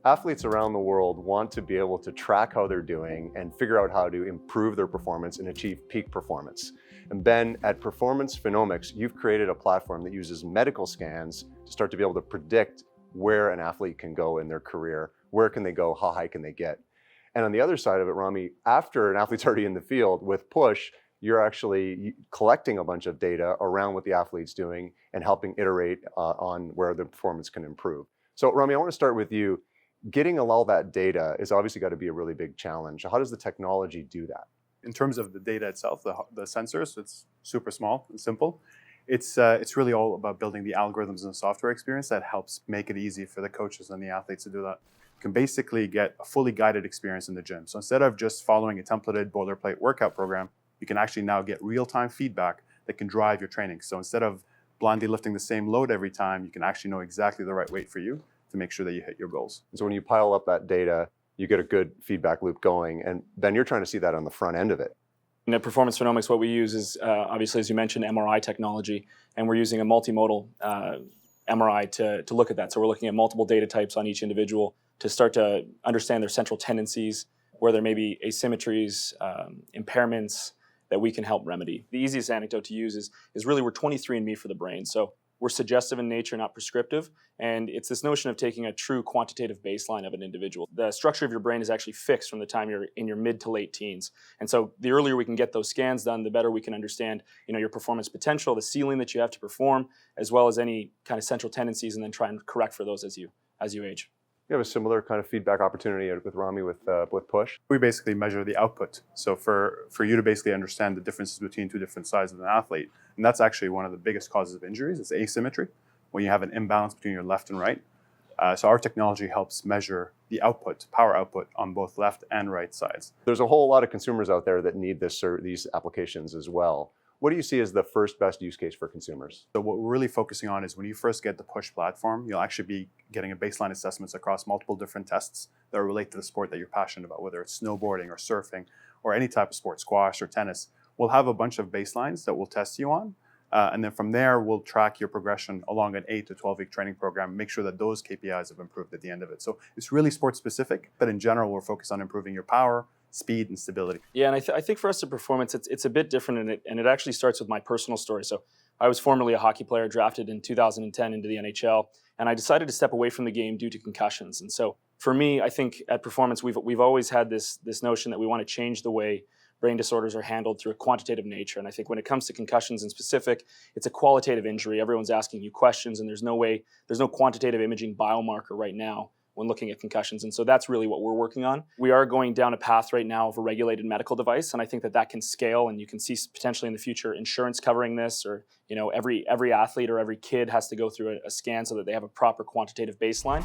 Athletes around the world want to be able to track how they're doing and figure out how to improve their performance and achieve peak performance. And Ben, at Performance Phenomics, you've created a platform that uses medical scans to start to be able to predict where an athlete can go in their career, where can they go, how high can they get. And on the other side of it, Rami, after an athlete's already in the field with PUSH, you're actually collecting a bunch of data around what the athlete's doing and helping iterate on where the performance can improve. So Rami, I want to start with you. Getting all that data is obviously got to be a really big challenge. How does the technology do that? In terms of the data itself, the sensors, it's super small and simple. It's really all about building the algorithms and software experience that helps make it easy for the coaches and the athletes to do that. You can basically get a fully guided experience in the gym. So instead of just following a templated boilerplate workout program, you can actually now get real-time feedback that can drive your training. So instead of blindly lifting the same load every time, you can actually know exactly the right weight for you to make sure that you hit your goals. So when you pile up that data, you get a good feedback loop going. And Ben, you're trying to see that on the front end of it. In Performance Phenomics, what we use is, obviously, as you mentioned, MRI technology, and we're using a multimodal MRI to look at that. So we're looking at multiple data types on each individual to start to understand their central tendencies, where there may be asymmetries, impairments that we can help remedy. The easiest anecdote to use is really we're 23andMe for the brain. So we're suggestive in nature, not prescriptive. And it's this notion of taking a true quantitative baseline of an individual. The structure of your brain is actually fixed from the time you're in your mid to late teens. And so the earlier we can get those scans done, the better we can understand, your performance potential, the ceiling that you have to perform, as well as any kind of central tendencies, and then try and correct for those as you age. You have a similar kind of feedback opportunity with Rami with PUSH? We basically measure the output. So for you to basically understand the differences between two different sides of an athlete, and that's actually one of the biggest causes of injuries, is asymmetry, when you have an imbalance between your left and right. So our technology helps measure the output, power output, on both left and right sides. There's a whole lot of consumers out there that need these applications as well. What do you see as the first best use case for consumers? So what we're really focusing on is when you first get the PUSH platform, you'll actually be getting a baseline assessments across multiple different tests that relate to the sport that you're passionate about, whether it's snowboarding or surfing or any type of sport, squash or tennis. We'll have a bunch of baselines that we'll test you on. And then from there, we'll track your progression along an 8 to 12-week training program, make sure that those KPIs have improved at the end of it. So it's really sport specific, but in general, we're focused on improving your power, speed, and stability. Yeah, and I think for us at Performance, it's a bit different, and it actually starts with my personal story. So I was formerly a hockey player, drafted in 2010 into the NHL, and I decided to step away from the game due to concussions. And so for me, I think at Performance, we've always had this notion that we want to change the way brain disorders are handled through a quantitative nature. And I think when it comes to concussions in specific, it's a qualitative injury. Everyone's asking you questions, and there's no quantitative imaging biomarker right now when looking at concussions. And so that's really what we're working on. We are going down a path right now of a regulated medical device, and I think that can scale, and you can see potentially in the future insurance covering this, or every athlete or every kid has to go through a scan so that they have a proper quantitative baseline.